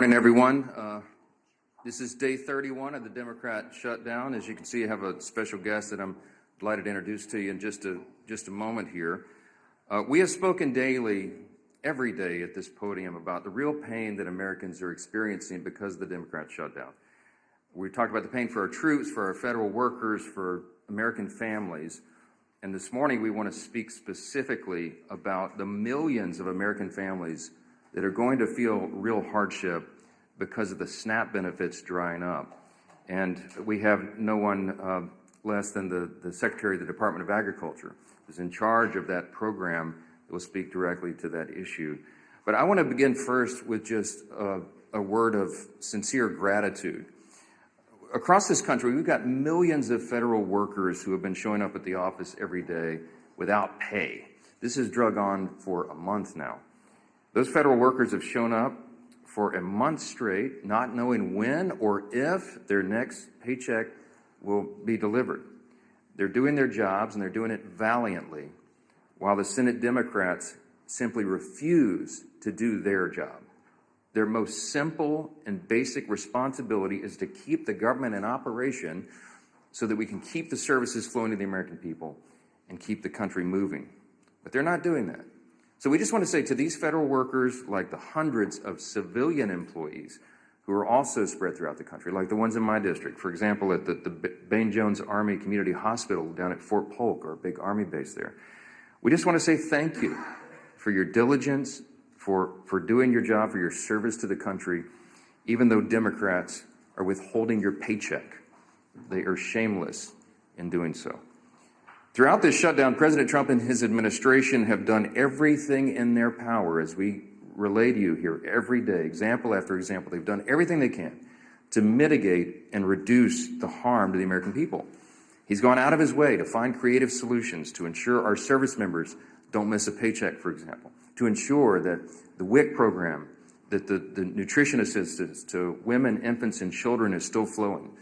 Morning, everyone. This is day 31 of the Democrat shutdown. As you can see, I have a special guest that I'm delighted to introduce to you in just a moment here. We have spoken daily, every day at this podium about the real pain that Americans are experiencing because of the Democrat shutdown. We talked about the pain for our troops, for our federal workers, for American families. And this morning, we want to speak specifically about the millions of American families that are going to feel real hardship because of the SNAP benefits drying up. And we have no one less than the Secretary of the Department of Agriculture, who's in charge of that program, that will speak directly to that issue. But I want to begin first with just a word of sincere gratitude. Across this country, we've got millions of federal workers who have been showing up at the office every day without pay. This has drug on for a month now. Those federal workers have shown up for a month straight, not knowing when or if their next paycheck will be delivered. They're doing their jobs, and they're doing it valiantly, while the Senate Democrats simply refuse to do their job. Their most simple and basic responsibility is to keep the government in operation so that we can keep the services flowing to the American people and keep the country moving. But they're not doing that. So we just want to say to these federal workers, like the hundreds of civilian employees who are also spread throughout the country, like the ones in my district, for example, at the Bain Jones Army Community Hospital down at Fort Polk, our big Army base there. We just want to say thank you for your diligence, for doing your job, for your service to the country, even though Democrats are withholding your paycheck. They are shameless in doing so. Throughout this shutdown, President Trump and his administration have done everything in their power, as we relay to you here every day, example after example. They've done everything they can to mitigate and reduce the harm to the American people. He's gone out of his way to find creative solutions to ensure our service members don't miss a paycheck, for example, to ensure that the WIC program, that the nutrition assistance to women, infants, and children is still flowing.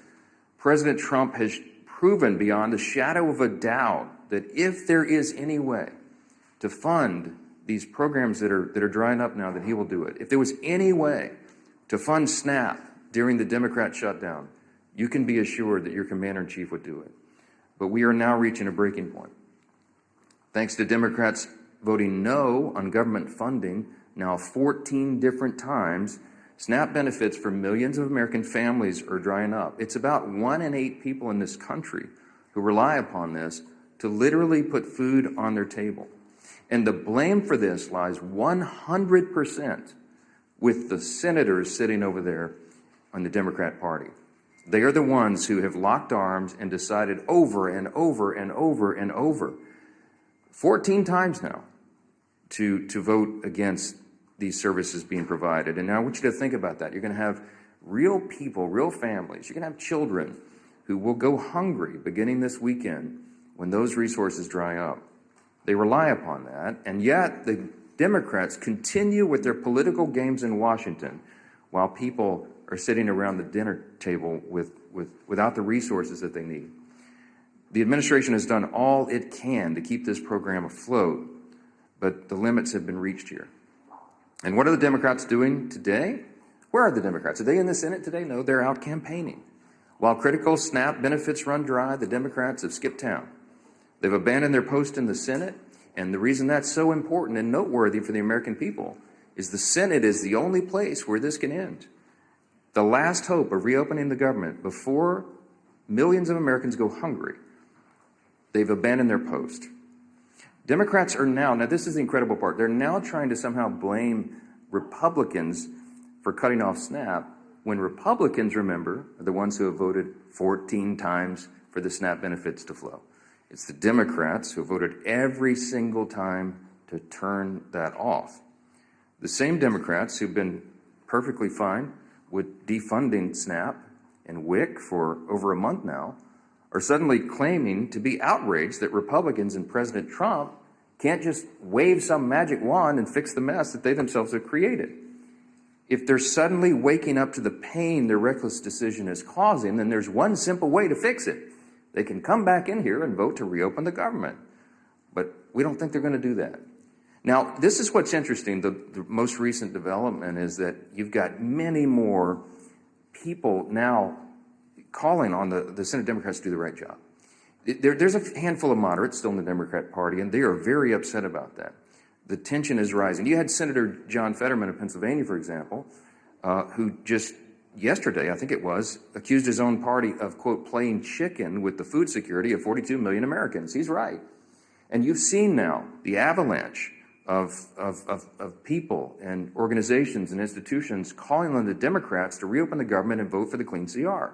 President Trump has proven beyond a shadow of a doubt that if there is any way to fund these programs that are drying up now, that he will do it. If there was any way to fund SNAP during the Democrat shutdown, you can be assured that your commander-in-chief would do it. But we are now reaching a breaking point. Thanks to Democrats voting no on government funding now 14 different times, SNAP benefits for millions of American families are drying up. It's about 1 in 8 people in this country who rely upon this to literally put food on their table. And the blame for this lies 100% with the senators sitting over there on the Democrat Party. They are the ones who have locked arms and decided over and over and over and over, 14 times now, to vote against these services being provided. And now I want you to think about that. You're going to have real people, real families. You're going to have children who will go hungry beginning this weekend when those resources dry up. They rely upon that, and yet the Democrats continue with their political games in Washington while people are sitting around the dinner table without the resources that they need. The administration has done all it can to keep this program afloat, but the limits have been reached here. And what are the Democrats doing today? Where are the Democrats? Are they in the Senate today? No, they're out campaigning. While critical SNAP benefits run dry, the Democrats have skipped town. They've abandoned their post in the Senate, and the reason that's so important and noteworthy for the American people is the Senate is the only place where this can end. The last hope of reopening the government before millions of Americans go hungry. They've abandoned their post. Democrats are now this is the incredible part, they're now trying to somehow blame Republicans for cutting off SNAP when Republicans, remember, are the ones who have voted 14 times for the SNAP benefits to flow. It's the Democrats who voted every single time to turn that off. The same Democrats who've been perfectly fine with defunding SNAP and WIC for over a month now are suddenly claiming to be outraged that Republicans and President Trump can't just wave some magic wand and fix the mess that they themselves have created. If they're suddenly waking up to the pain their reckless decision is causing, then there's one simple way to fix it. They can come back in here and vote to reopen the government. But we don't think they're going to do that. Now, this is what's interesting. The most recent development is that you've got many more people now calling on the Senate Democrats to do the right job. There's a handful of moderates still in the Democrat Party, and they are very upset about that. The tension is rising. You had Senator John Fetterman of Pennsylvania, for example, who just yesterday, I think it was, accused his own party of, quote, playing chicken with the food security of 42 million Americans. He's right. And you've seen now the avalanche of people and organizations and institutions calling on the Democrats to reopen the government and vote for the clean CR.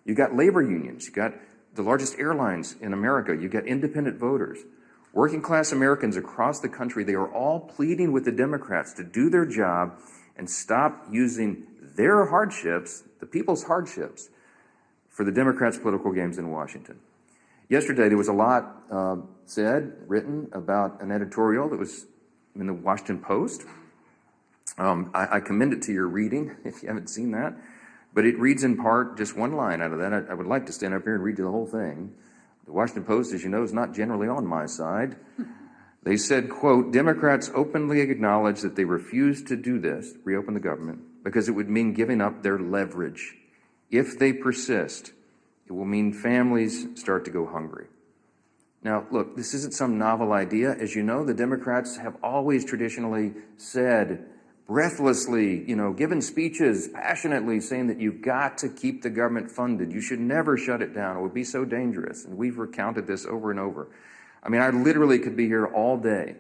You've got labor unions. You've got the largest airlines in America. You've got independent voters. Working class Americans across the country, they are all pleading with the Democrats to do their job and stop using their hardships, the people's hardships, for the Democrats' political games in Washington. Yesterday, there was a lot said, written about an editorial that was in the Washington Post. I commend it to your reading if you haven't seen that. But it reads in part just one line out of that. I would like to stand up here and read you the whole thing. The Washington Post, as you know, is not generally on my side. They said, quote, Democrats openly acknowledge that they refuse to do this, reopen the government, because it would mean giving up their leverage. If they persist, it will mean families start to go hungry. Now, look, this isn't some novel idea. As you know, the Democrats have always traditionally said, breathlessly, given speeches passionately saying that you've got to keep the government funded. You should never shut it down. It would be so dangerous. And we've recounted this over and over. I mean, I literally could be here all day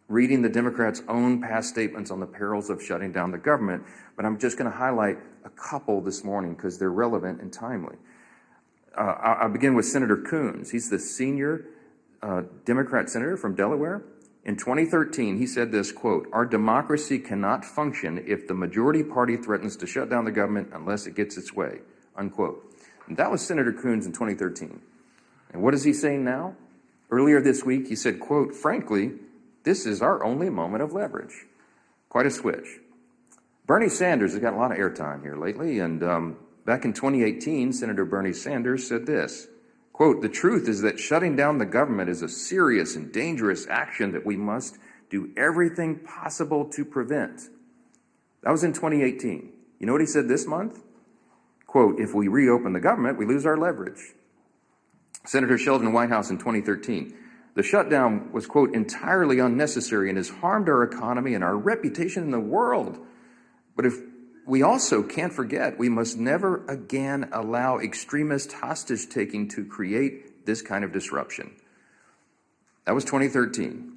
reading the Democrats' own past statements on the perils of shutting down the government, but I'm just going to highlight a couple this morning because they're relevant and timely. I'll begin with Senator Coons. He's the senior Democrat senator from Delaware. In 2013, he said this, quote, our democracy cannot function if the majority party threatens to shut down the government unless it gets its way, unquote. And that was Senator Coons in 2013. And what is he saying now? Earlier this week, he said, quote, frankly, this is our only moment of leverage. Quite a switch. Bernie Sanders has got a lot of airtime here lately, and back in 2018, Senator Bernie Sanders said this, quote, the truth is that shutting down the government is a serious and dangerous action that we must do everything possible to prevent. That was in 2018. You know what he said this month? Quote, if we reopen the government, we lose our leverage. Senator Sheldon Whitehouse in 2013. The shutdown was, quote, entirely unnecessary and has harmed our economy and our reputation in the world. But if we also can't forget, we must never again allow extremist hostage-taking to create this kind of disruption. That was 2013.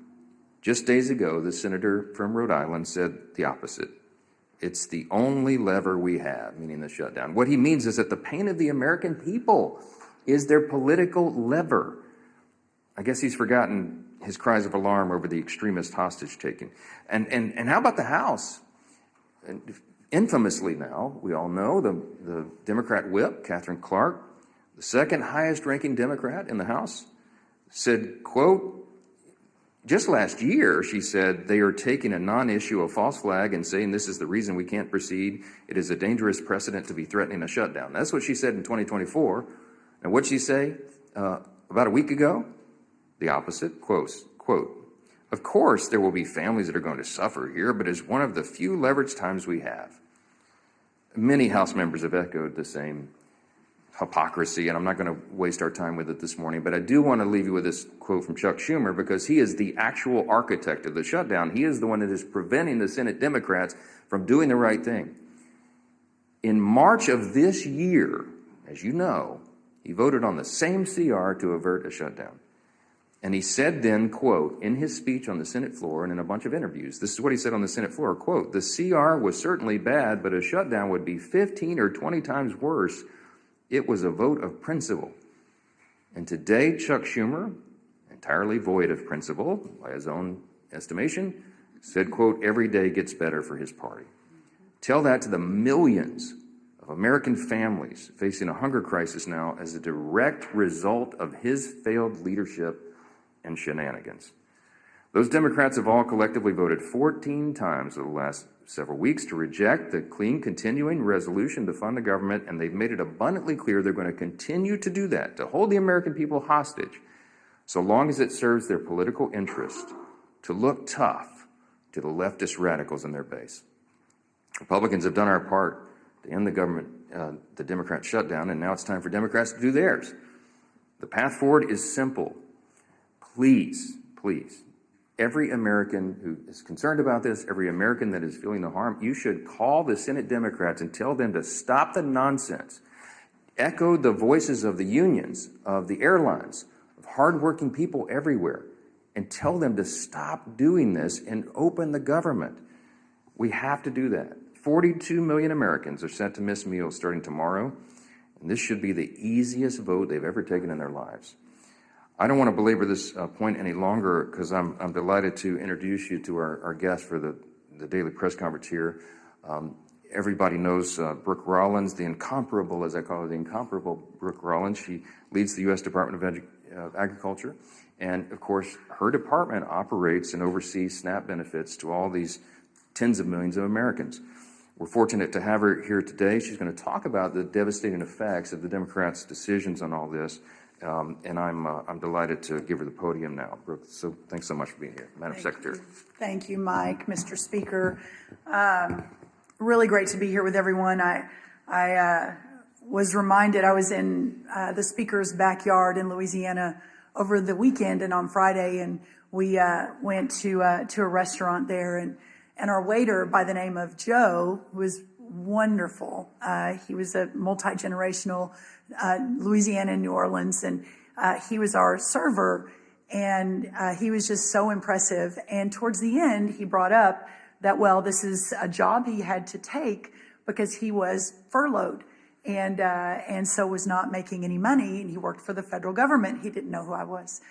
Just days ago, the senator from Rhode Island said the opposite. It's the only lever we have, meaning the shutdown. What he means is that the pain of the American people is their political lever. I guess he's forgotten his cries of alarm over the extremist hostage-taking. And how about the House? And infamously now, we all know, the Democrat whip, Catherine Clark, the second highest ranking Democrat in the House, said, quote, just last year, she said, they are taking a non-issue, a false flag, and saying this is the reason we can't proceed. It is a dangerous precedent to be threatening a shutdown. That's what she said in 2024. And what'd she say about a week ago? The opposite, quote, of course there will be families that are going to suffer here, but it's one of the few leverage times we have. Many House members have echoed the same hypocrisy, and I'm not going to waste our time with it this morning, but I do want to leave you with this quote from Chuck Schumer because he is the actual architect of the shutdown. He is the one that is preventing the Senate Democrats from doing the right thing. In March of this year, as you know, he voted on the same CR to avert a shutdown. And he said then, quote, in his speech on the Senate floor and in a bunch of interviews, this is what he said on the Senate floor, quote, the CR was certainly bad, but a shutdown would be 15 or 20 times worse. It was a vote of principle. And today, Chuck Schumer, entirely void of principle, by his own estimation, said, quote, every day gets better for his party. Tell that to the millions of American families facing a hunger crisis now as a direct result of his failed leadership and shenanigans. Those Democrats have all collectively voted 14 times over the last several weeks to reject the clean continuing resolution to fund the government, and they've made it abundantly clear they're going to continue to do that, to hold the American people hostage, so long as it serves their political interest, to look tough, to the leftist radicals in their base. Republicans have done our part to end the government, the Democrat shutdown, and now it's time for Democrats to do theirs. The path forward is simple. Please, please, every American who is concerned about this, every American that is feeling the harm, you should call the Senate Democrats and tell them to stop the nonsense. Echo the voices of the unions, of the airlines, of hardworking people everywhere, and tell them to stop doing this and open the government. We have to do that. 42 million Americans are set to miss meals starting tomorrow, and this should be the easiest vote they've ever taken in their lives. I don't want to belabor this point any longer because I'm delighted to introduce you to our guest for the daily press conference here. Everybody knows Brooke Rollins, the incomparable, as I call her, the incomparable Brooke Rollins. She leads the U.S. Department of Agriculture. And, of course, her department operates and oversees SNAP benefits to all these tens of millions of Americans. We're fortunate to have her here today. She's going to talk about the devastating effects of the Democrats' decisions on all this. And I'm delighted to give her the podium now. Brooke, so thanks so much for being here. Madam Secretary. Thank you, Mike, Mr. Speaker. Really great to be here with everyone. I was reminded I was in the Speaker's backyard in Louisiana over the weekend and on Friday, and we went to a restaurant there, and our waiter by the name of Joe was wonderful. He was a multi-generational Louisiana and New Orleans, and he was our server, and he was just so impressive. And towards the end, he brought up that, well, this is a job he had to take because he was furloughed and so was not making any money, and he worked for the federal government. He didn't know who I was.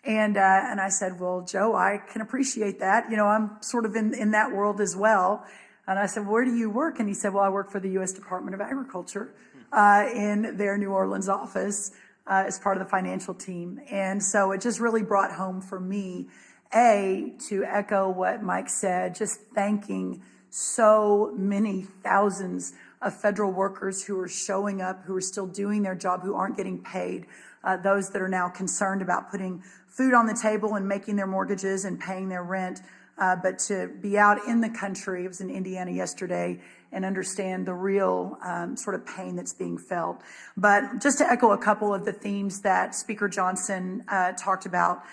And I said, well, Joe, I can appreciate that. You know, I'm sort of in that world as well. And I said, where do you work? And he said, well, I work for the U.S. Department of Agriculture in their New Orleans office as part of the financial team. And so it just really brought home for me, to echo what Mike said, just thanking so many thousands of federal workers who are showing up, who are still doing their job, who aren't getting paid, those that are now concerned about putting food on the table and making their mortgages and paying their rent. But to be out in the country, I was in Indiana yesterday, and understand the real sort of pain that's being felt. But just to echo a couple of the themes that Speaker Johnson talked about,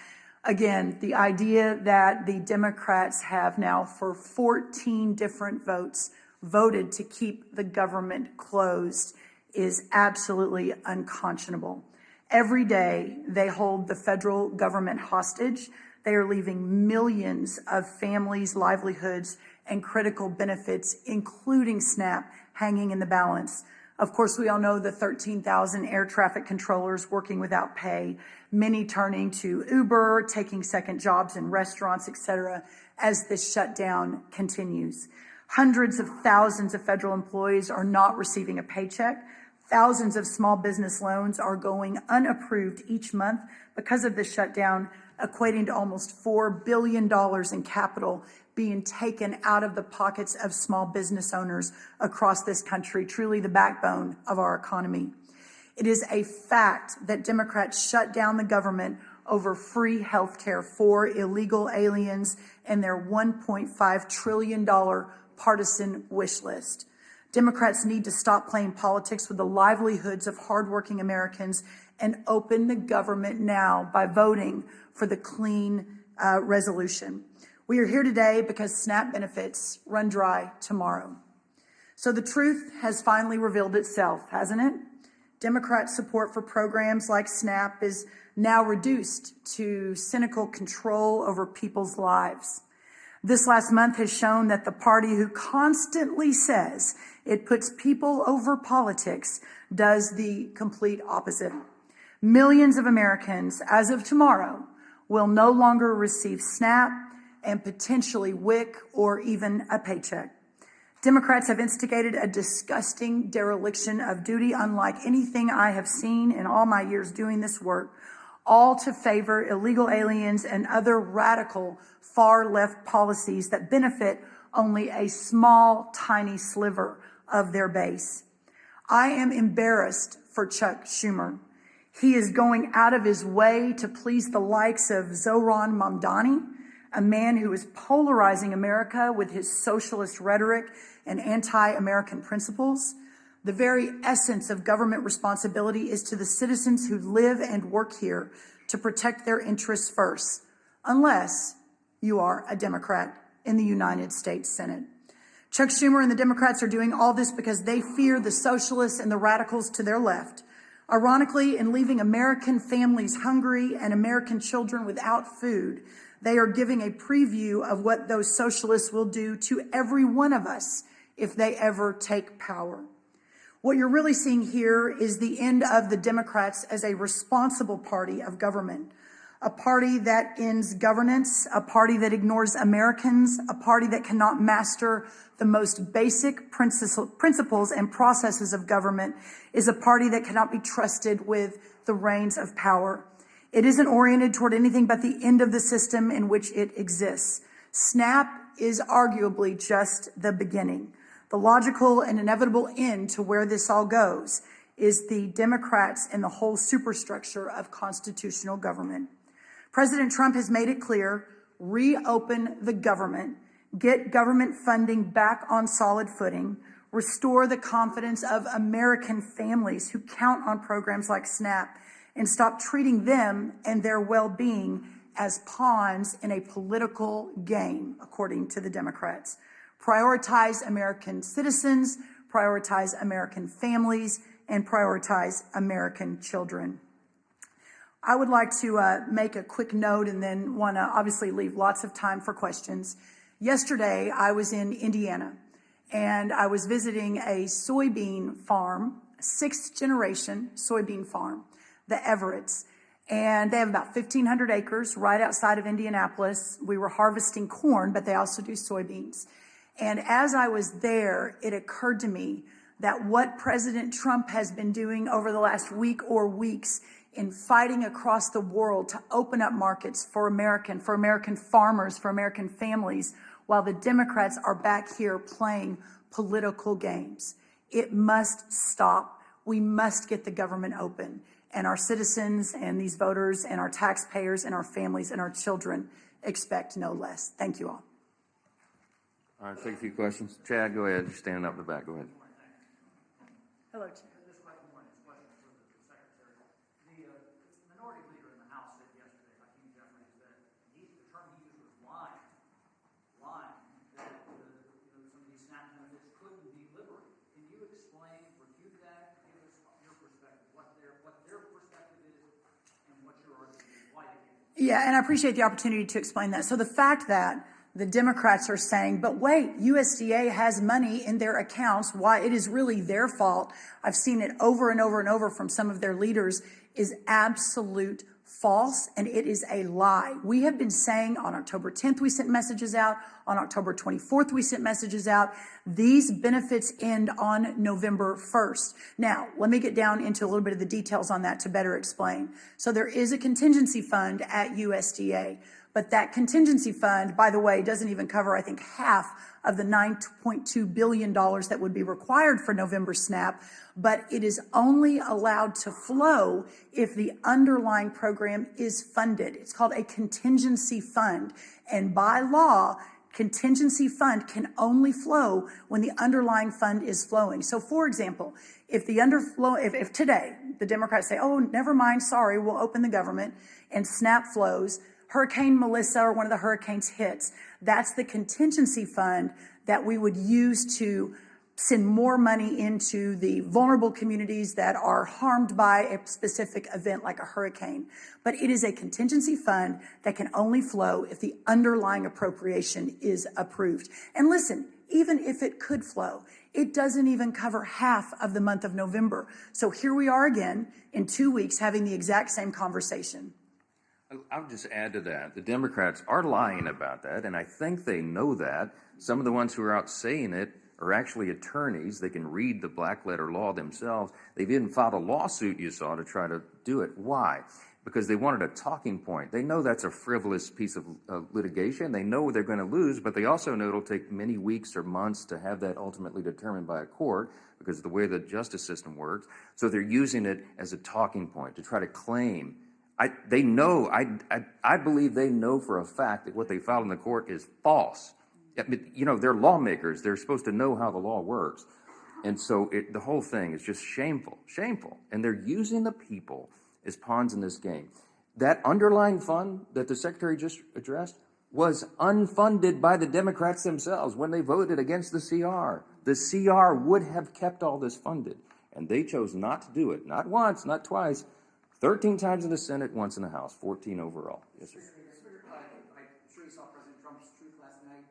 again, the idea that the Democrats have now for 14 different votes voted to keep the government closed is absolutely unconscionable. Every day they hold the federal government hostage. They are leaving millions of families' livelihoods and critical benefits, including SNAP, hanging in the balance. Of course, we all know the 13,000 air traffic controllers working without pay, many turning to Uber, taking second jobs in restaurants, etc., as this shutdown continues. Hundreds of thousands of federal employees are not receiving a paycheck. Thousands of small business loans are going unapproved each month because of the shutdown, equating to almost $4 billion in capital being taken out of the pockets of small business owners across this country, truly the backbone of our economy. It is a fact that Democrats shut down the government over free health care for illegal aliens and their $1.5 trillion partisan wish list. Democrats need to stop playing politics with the livelihoods of hardworking Americans and open the government now by voting for the clean resolution. We are here today because SNAP benefits run dry tomorrow. So the truth has finally revealed itself, hasn't it? Democrat support for programs like SNAP is now reduced to cynical control over people's lives. This last month has shown that the party who constantly says it puts people over politics does the complete opposite. Millions of Americans, as of tomorrow, will no longer receive SNAP and potentially WIC or even a paycheck. Democrats have instigated a disgusting dereliction of duty unlike anything I have seen in all my years doing this work, all to favor illegal aliens and other radical far-left policies that benefit only a small, tiny sliver of their base. I am embarrassed for Chuck Schumer. He is going out of his way to please the likes of Zohran Mamdani, a man who is polarizing America with his socialist rhetoric and anti-American principles. The very essence of government responsibility is to the citizens who live and work here to protect their interests first, unless you are a Democrat in the United States Senate. Chuck Schumer and the Democrats are doing all this because they fear the socialists and the radicals to their left. Ironically, in leaving American families hungry and American children without food, they are giving a preview of what those socialists will do to every one of us if they ever take power. What you're really seeing here is the end of the Democrats as a responsible party of government, a party that ends governance, a party that ignores Americans, a party that cannot master the most basic principles and processes of government, is a party that cannot be trusted with the reins of power. It isn't oriented toward anything but the end of the system in which it exists. SNAP is arguably just the beginning. The logical and inevitable end to where this all goes is the Democrats and the whole superstructure of constitutional government. President Trump has made it clear, reopen the government, get government funding back on solid footing, restore the confidence of American families who count on programs like SNAP, and stop treating them and their well-being as pawns in a political game, according to the Democrats. Prioritize American citizens, prioritize American families, and prioritize American children. I would like to make a quick note and then want to obviously leave lots of time for questions. Yesterday, I was in Indiana, and I was visiting a soybean farm, sixth generation soybean farm, the Everetts. And they have about 1,500 acres right outside of Indianapolis. We were harvesting corn, but they also do soybeans. And as I was there, it occurred to me that what President Trump has been doing over the last week or weeks in fighting across the world to open up markets for American farmers, for American families, while the Democrats are back here playing political games. It must stop. We must get the government open. And our citizens and these voters and our taxpayers and our families and our children expect no less. Thank you all. All right, take a few questions. Chad, go ahead. You're standing up in the back. Go ahead. Hello, Chad. This question for the Secretary. The minority leader in the House said yesterday, Hakeem Jeffries, that the term he used was lying, that some of these SNAP benefits couldn't be liberated. Can you explain, refute that, give us your perspective, what their perspective is, and what your argument is, why they can't? Yeah, and I appreciate the opportunity to explain that. So the fact that the Democrats are saying, but wait, USDA has money in their accounts, why it is really their fault, I've seen it over and over and over from some of their leaders, is absolute false, and it is a lie. We have been saying on October 10th, we sent messages out. On October 24th, we sent messages out. These benefits end on November 1st. Now, let me get down into a little bit of the details on that to better explain. So there is a contingency fund at USDA. But that contingency fund, by the way, doesn't even cover, I think, half of the $9.2 billion that would be required for November SNAP. But it is only allowed to flow if the underlying program is funded. It's called a contingency fund. And by law, contingency fund can only flow when the underlying fund is flowing. So, for example, if today the Democrats say, oh, never mind, sorry, we'll open the government, and SNAP flows, Hurricane Melissa or one of the hurricanes hits, that's the contingency fund that we would use to send more money into the vulnerable communities that are harmed by a specific event like a hurricane. But it is a contingency fund that can only flow if the underlying appropriation is approved. And listen, even if it could flow, it doesn't even cover half of the month of November. So here we are again in 2 weeks having the exact same conversation. I'll just add to that. The Democrats are lying about that, and I think they know that. Some of the ones who are out saying it are actually attorneys. They can read the black letter law themselves. They've even filed a lawsuit, you saw, to try to do it. Why? Because they wanted a talking point. They know that's a frivolous piece of litigation. They know they're going to lose, but they also know it'll take many weeks or months to have that ultimately determined by a court because of the way the justice system works. So they're using it as a talking point to try to claim They know, I believe they know for a fact that what they filed in the court is false. You know, they're lawmakers. They're supposed to know how the law works. And so the whole thing is just shameful. And they're using the people as pawns in this game. That underlying fund that the Secretary just addressed was unfunded by the Democrats themselves when they voted against the CR. The CR would have kept all this funded, and they chose not to do it. Not once, not twice, 13 times in the Senate, once in the House, 14 overall. Yes, sir. I'm sure you saw President Trump's tweet last night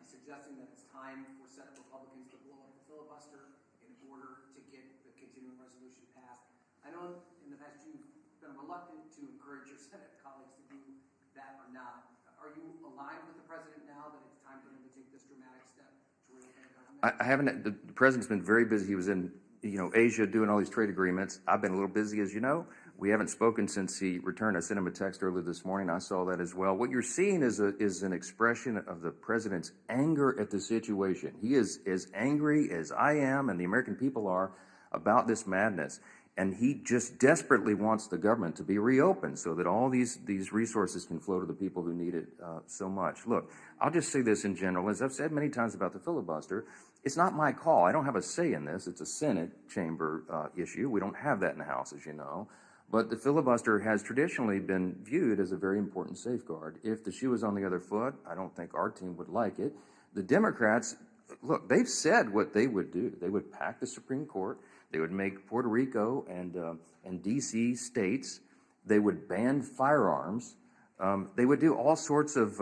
suggesting that it's time for Senate Republicans to blow up the filibuster in order to get the continuing resolution passed. I know in the past you've been reluctant to encourage your Senate colleagues to do that or not. Are you aligned with the president now that it's time for him to take this dramatic step to reopen the government? I haven't. The president's been very busy. He was in, Asia doing all these trade agreements. I've been a little busy, as you know. We haven't spoken since he returned. I sent him a text earlier this morning. I saw that as well. What you're seeing is an expression of the president's anger at the situation. He is as angry as I am and the American people are about this madness. And he just desperately wants the government to be reopened so that all these resources can flow to the people who need it so much. Look, I'll just say this in general. As I've said many times about the filibuster, it's not my call. I don't have a say in this. It's a Senate chamber issue. We don't have that in the House, as you know. But the filibuster has traditionally been viewed as a very important safeguard. If the shoe was on the other foot, I don't think our team would like it. The Democrats, look, they've said what they would do. They would pack the Supreme Court. They would make Puerto Rico and D.C. states. They would ban firearms. They would do all sorts of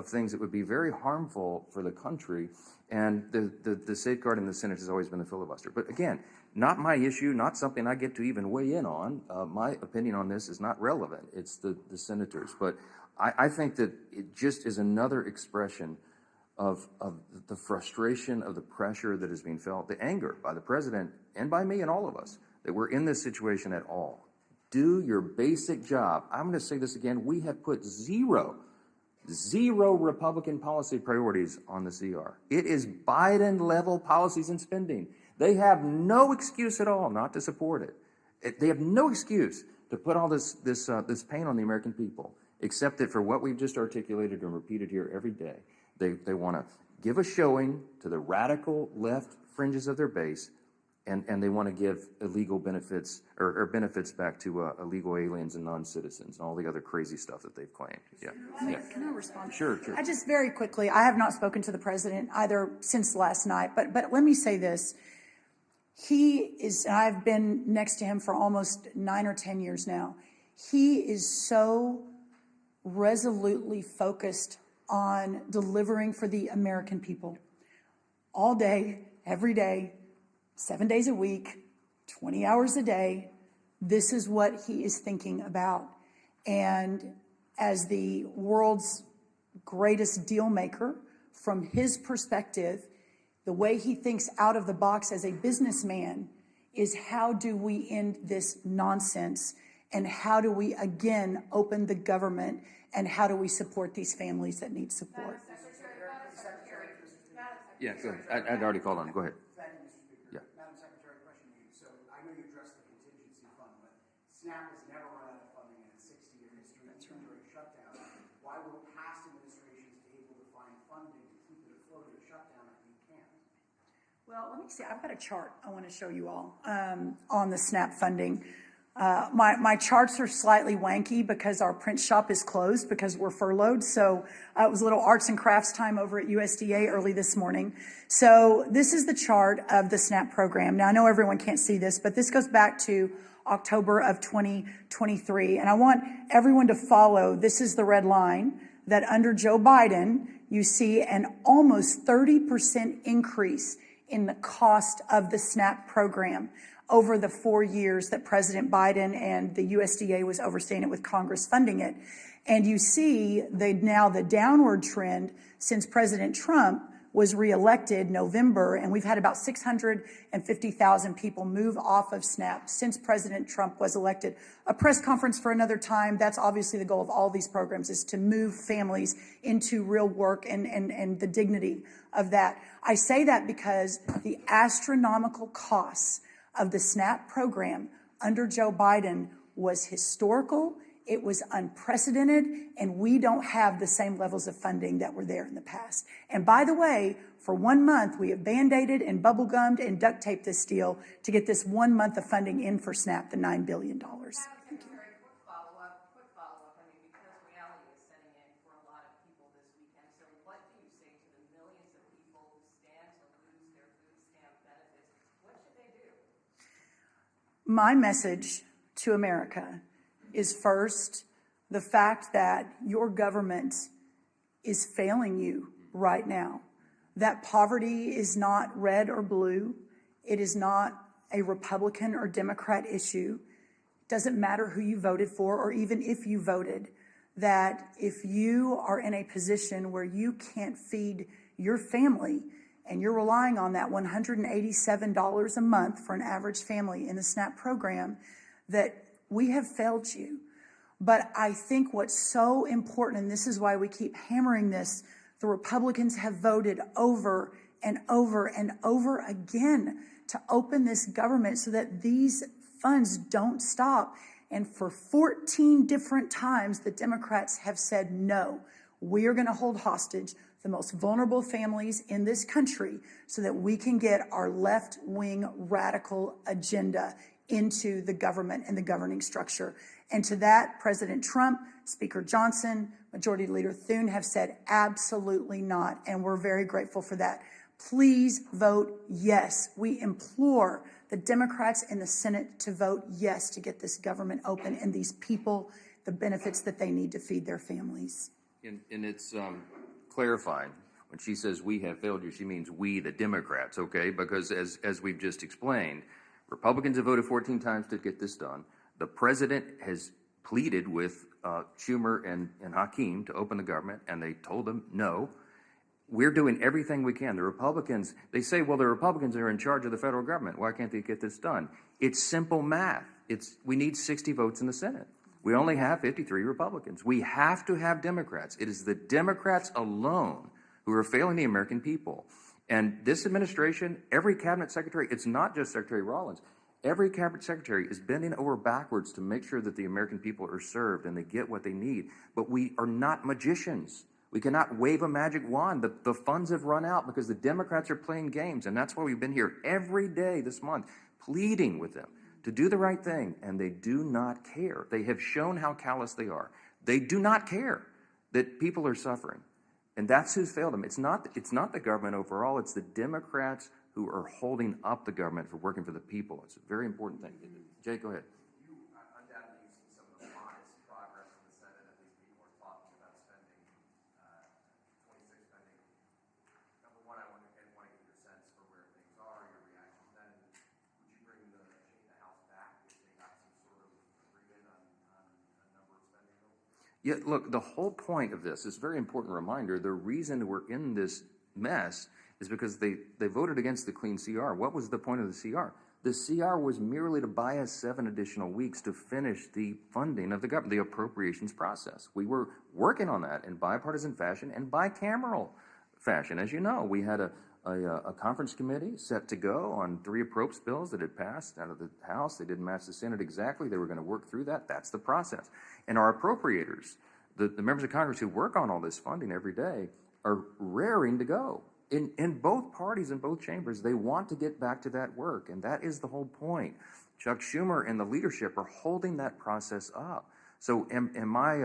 things that would be very harmful for the country. And the safeguard in the Senate has always been the filibuster. But again, not my issue, not something I get to even weigh in on. My opinion on this is not relevant. It's the senators. But I think that it just is another expression of the frustration, of the pressure that is being felt, the anger by the president and by me and all of us that we're in this situation at all. Do your basic job. I'm going to say this again. We have put zero Republican policy priorities on the CR. It is Biden-level policies and spending. They have no excuse at all not to support it. They have no excuse to put all this pain on the American people, except that for what we've just articulated and repeated here every day, they want to give a showing to the radical left fringes of their base, and they want to give illegal benefits or benefits back to illegal aliens and non-citizens and all the other crazy stuff that they've claimed. Yeah. Can I respond? Sure. I just very quickly, I have not spoken to the president either since last night, but let me say this. He is, and I've been next to him for almost 9 or 10 years now. He is so resolutely focused on delivering for the American people all day, every day, 7 days a week, 20 hours a day. This is what he is thinking about. And as the world's greatest deal maker, from his perspective, the way he thinks out of the box as a businessman is how do we end this nonsense, and how do we again open the government, and how do we support these families that need support? Yeah, go ahead. I'd already called on him. Go ahead. Thank you, Mr. Speaker. Yeah. Madam Secretary, question to you. So I know you addressed the contingency fund, but SNAP has never run out of funding in its 60-year history. That's right. During shutdown. Why were past administrations able to find funding to keep it afloat in a shutdown and we can't? Well, let me see. I've got a chart I want to show you all on the SNAP funding. My charts are slightly wanky because our print shop is closed because we're furloughed. So it was a little arts and crafts time over at USDA early this morning. So this is the chart of the SNAP program. Now, I know everyone can't see this, but this goes back to October of 2023. And I want everyone to follow. This is the red line that under Joe Biden, you see an almost 30% increase in the cost of the SNAP program over the 4 years that President Biden and the USDA was overseeing it with Congress funding it. And you see the downward trend since President Trump was reelected November, and we've had about 650,000 people move off of SNAP since President Trump was elected. A press conference for another time. That's obviously the goal of all these programs, is to move families into real work and the dignity of that. I say that because the astronomical costs of the SNAP program under Joe Biden was historical. It was unprecedented, and we don't have the same levels of funding that were there in the past. And by the way, for 1 month, we have Band-Aided and bubble-gummed and duct taped this deal to get this 1 month of funding in for SNAP, the $9 billion. Quick follow-up. I mean, because reality is setting in for a lot of people this weekend. So what do you say to the millions of people who stand to lose their food stamp benefits? What should they do? My message to America is first, the fact that your government is failing you right now. That poverty is not red or blue. It is not a Republican or Democrat issue. It doesn't matter who you voted for or even if you voted. That if you are in a position where you can't feed your family and you're relying on that $187 a month for an average family in the SNAP program, that we have failed you. But I think what's so important, and this is why we keep hammering this, the Republicans have voted over and over and over again to open this government so that these funds don't stop. And for 14 different times, the Democrats have said, no, we are going to hold hostage the most vulnerable families in this country so that we can get our left-wing radical agenda into the government and the governing structure. And to that, President Trump, Speaker Johnson, Majority Leader Thune have said absolutely not, and we're very grateful for that. Please vote yes. We implore the Democrats in the Senate to vote yes to get this government open and these people the benefits that they need to feed their families. And it's clarifying. When she says we have failed you, she means we, the Democrats, okay? Because as we've just explained, Republicans have voted 14 times to get this done. The president has pleaded with Schumer and Hakeem to open the government, and they told them no. We're doing everything we can. The Republicans, they say, well, the Republicans are in charge of the federal government. Why can't they get this done? It's simple math. We need 60 votes in the Senate. We only have 53 Republicans. We have to have Democrats. It is the Democrats alone who are failing the American people. And this administration, every cabinet secretary, it's not just Secretary Rollins, every cabinet secretary is bending over backwards to make sure that the American people are served and they get what they need. But we are not magicians. We cannot wave a magic wand. The funds have run out because the Democrats are playing games. And that's why we've been here every day this month pleading with them to do the right thing. And they do not care. They have shown how callous they are. They do not care that people are suffering. And that's who's failed them. It's not the government overall. It's the Democrats who are holding up the government for working for the people. It's a very important thing. Jay, go ahead. You undoubtedly you've seen some of the modest progress in the Senate. At least people are talking about spending, 26 spending. Number one, I want to get your sense for where things are, your reaction to that. Would you bring the House back if they got some sort of agreement on a number of spending bills? Yeah, look, the whole point of this is a very important reminder. The reason we're in this mess is because they voted against the clean CR. What was the point of the CR? The CR was merely to buy us 7 additional weeks to finish the funding of the government, the appropriations process. We were working on that in bipartisan fashion and bicameral fashion. As you know, we had a conference committee set to go on 3 appropriations bills that had passed out of the House. They didn't match the Senate exactly. They were going to work through that. That's the process. And our appropriators, the members of Congress who work on all this funding every day, are raring to go. In both parties, in both chambers, they want to get back to that work, and that is the whole point. Chuck Schumer and the leadership are holding that process up. So am I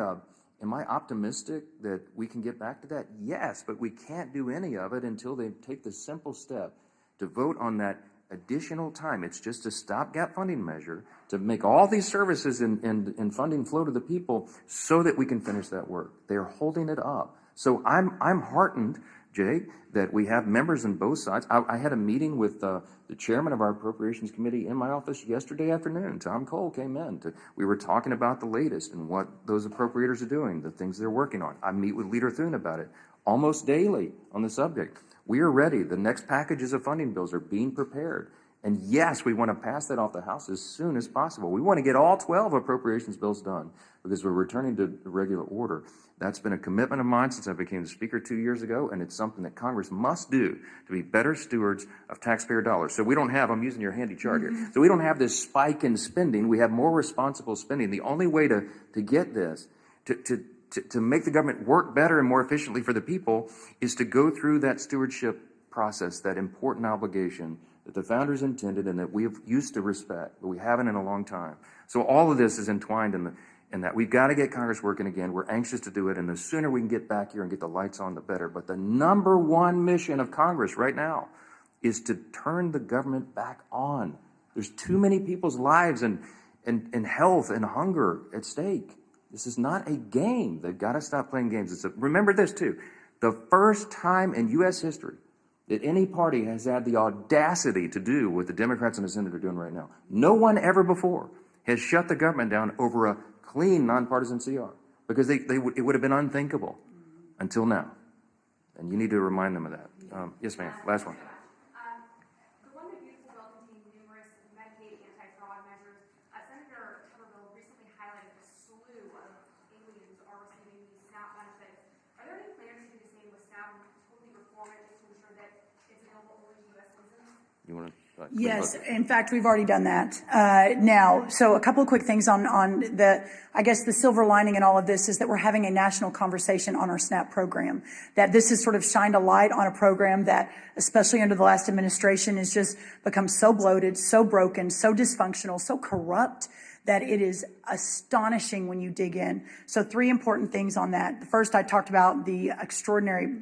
optimistic that we can get back to that? Yes, but we can't do any of it until they take the simple step to vote on that additional time. It's just a stopgap funding measure to make all these services and funding flow to the people so that we can finish that work. They're holding it up. So I'm heartened, Jake, that we have members on both sides. I had a meeting with the chairman of our Appropriations Committee in my office yesterday afternoon. Tom Cole came in. We were talking about the latest and what those appropriators are doing, the things they're working on. I meet with Leader Thune about it almost daily on the subject. We are ready. The next packages of funding bills are being prepared. And yes, we want to pass that off the House as soon as possible. We want to get all 12 appropriations bills done because we're returning to regular order. That's been a commitment of mine since I became the Speaker 2 years ago, and it's something that Congress must do to be better stewards of taxpayer dollars. So we don't have, I'm using your handy chart here, so we don't have this spike in spending. We have more responsible spending. The only way to get this, to make the government work better and more efficiently for the people, is to go through that stewardship process, that important obligation that the founders intended and that we've used to respect, but we haven't in a long time. So all of this is entwined in that. We've got to get Congress working again. We're anxious to do it, and the sooner we can get back here and get the lights on, the better. But the number one mission of Congress right now is to turn the government back on. There's too many people's lives and health and hunger at stake. This is not a game. They've got to stop playing games. Remember this, too. The first time in U.S. history that any party has had the audacity to do what the Democrats and the Senate are doing right now. No one ever before has shut the government down over a clean, nonpartisan CR, because it would have been unthinkable until now. And you need to remind them of that. Yes, ma'am. Last one. The one that beautiful bill contained numerous Medicaid anti-fraud measures. Senator Tuberville recently highlighted a slew of aliens are receiving these SNAP benefits. Are there any plans to do the same with SNAP and totally reform it just to ensure that it's available only to U.S. citizens? You want to? Yes, in fact, we've already done that. Now, so a couple of quick things on I guess the silver lining in all of this is that we're having a national conversation on our SNAP program, that this has sort of shined a light on a program that, especially under the last administration, has just become so bloated, so broken, so dysfunctional, so corrupt that it is astonishing when you dig in. So 3 important things on that. The first, I talked about the extraordinary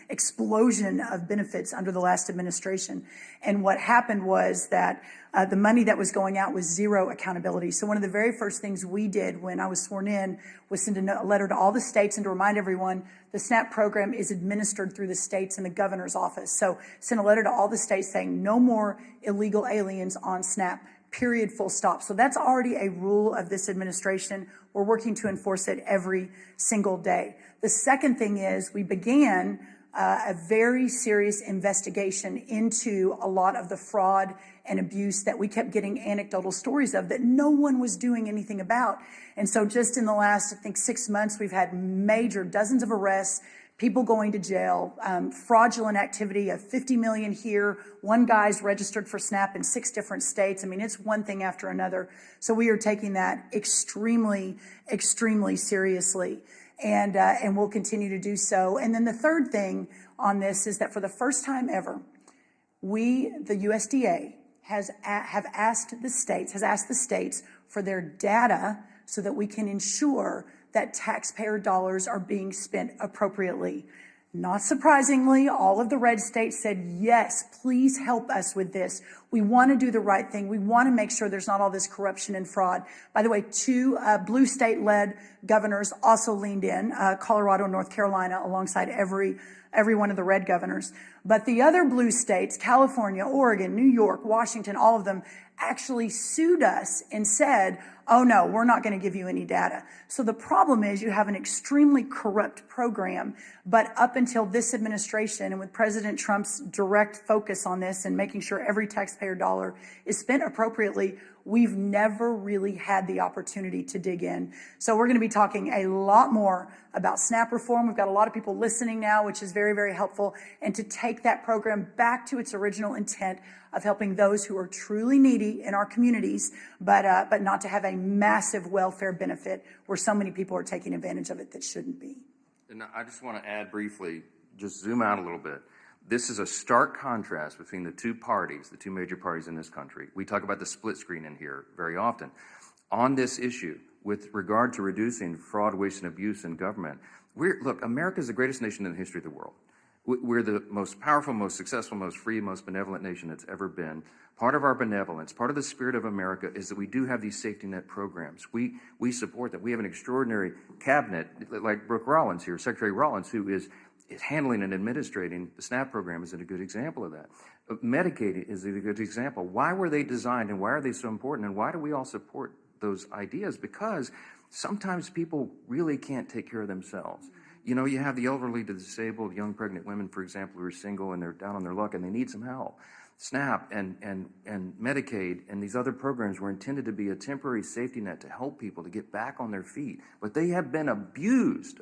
explosion of benefits under the last administration. And what happened was that the money that was going out was zero accountability. So one of the very first things we did when I was sworn in was send a letter to all the states and to remind everyone the SNAP program is administered through the states and the governor's office. So send a letter to all the states saying no more illegal aliens on SNAP. Period, full stop. So that's already a rule of this administration. We're working to enforce it every single day. The second thing is we began a very serious investigation into a lot of the fraud and abuse that we kept getting anecdotal stories of that no one was doing anything about. And so just in the last, I think, 6 months, we've had major dozens of arrests, people going to jail, fraudulent activity of $50 million here. One guy's registered for SNAP in 6 different states. I mean, it's one thing after another. So we are taking that extremely, extremely seriously. And we'll continue to do so. And then the third thing on this is that for the first time ever, the USDA, has asked the states for their data so that we can ensure that taxpayer dollars are being spent appropriately. Not surprisingly, all of the red states said, yes, please help us with this. We want to do the right thing. We want to make sure there's not all this corruption and fraud. By the way, 2 blue state-led governors also leaned in, Colorado and North Carolina, alongside every one of the red governors. But the other blue states, California, Oregon, New York, Washington, all of them actually sued us and said, oh no, we're not going to give you any data. So the problem is you have an extremely corrupt program, but up until this administration and with President Trump's direct focus on this and making sure every taxpayer dollar is spent appropriately, we've never really had the opportunity to dig in. So we're going to be talking a lot more about SNAP reform. We've got a lot of people listening now, which is very, very helpful, and to take that program back to its original intent of helping those who are truly needy in our communities, but not to have a massive welfare benefit where so many people are taking advantage of it that shouldn't be. And I just want to add briefly, just zoom out a little bit. This is a stark contrast between the 2 parties, the 2 major parties in this country. We talk about the split screen in here very often. On this issue, with regard to reducing fraud, waste, and abuse in government, look, America is the greatest nation in the history of the world. We're the most powerful, most successful, most free, most benevolent nation that's ever been. Part of our benevolence, part of the spirit of America is that we do have these safety net programs. We support that. We have an extraordinary cabinet, like Brooke Rollins here, Secretary Rollins, who is handling and administrating the SNAP program is a good example of that. Medicaid is a good example. Why were they designed and why are they so important and why do we all support those ideas? Because sometimes people really can't take care of themselves. You know, you have the elderly, the disabled, young pregnant women, for example, who are single and they're down on their luck and they need some help. SNAP and Medicaid and these other programs were intended to be a temporary safety net to help people to get back on their feet. But they have been abused.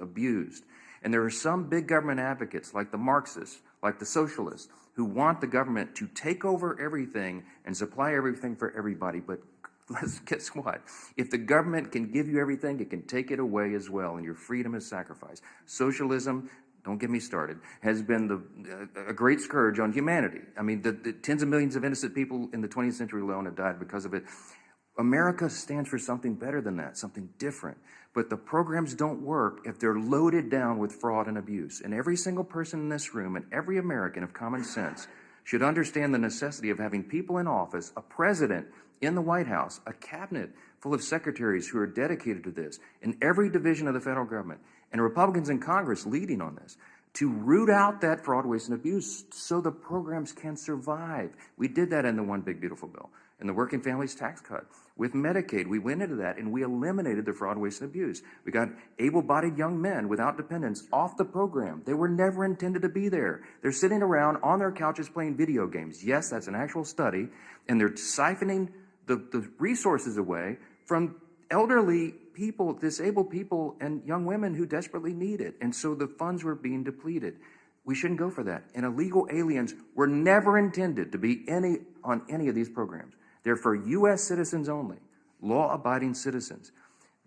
And there are some big government advocates, like the Marxists, like the socialists, who want the government to take over everything and supply everything for everybody. But guess what? If the government can give you everything, it can take it away as well, and your freedom is sacrificed. Socialism, don't get me started, has been a great scourge on humanity. I mean, the tens of millions of innocent people in the 20th century alone have died because of it. America stands for something better than that, something different. But the programs don't work if they're loaded down with fraud and abuse. And every single person in this room and every American of common sense should understand the necessity of having people in office, a president in the White House, a cabinet full of secretaries who are dedicated to this in every division of the federal government, and Republicans in Congress leading on this, to root out that fraud, waste, and abuse so the programs can survive. We did that in the One Big Beautiful Bill, in the Working Families Tax Cut. With Medicaid, we went into that and we eliminated the fraud, waste, and abuse. We got able-bodied young men without dependents off the program. They were never intended to be there. They're sitting around on their couches playing video games. Yes, that's an actual study, and they're siphoning the resources away from elderly people, disabled people, and young women who desperately need it. And so the funds were being depleted. We shouldn't go for that. And illegal aliens were never intended to be on any of these programs. They're for U.S. citizens only, law-abiding citizens.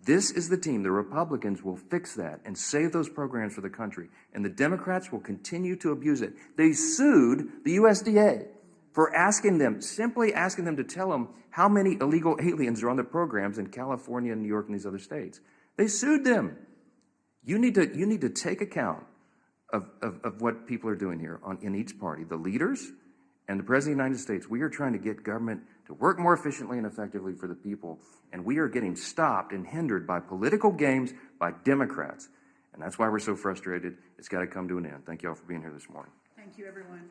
This is the team. The Republicans will fix that and save those programs for the country. And the Democrats will continue to abuse it. They sued the USDA for simply asking them to tell them how many illegal aliens are on the programs in California and New York and these other states. They sued them. You need to take account of what people are doing here in each party, the leaders and the President of the United States. We are trying to get government to work more efficiently and effectively for the people, and we are getting stopped and hindered by political games by Democrats. And that's why we're so frustrated. It's got to come to an end. Thank you all for being here this morning. Thank you, everyone.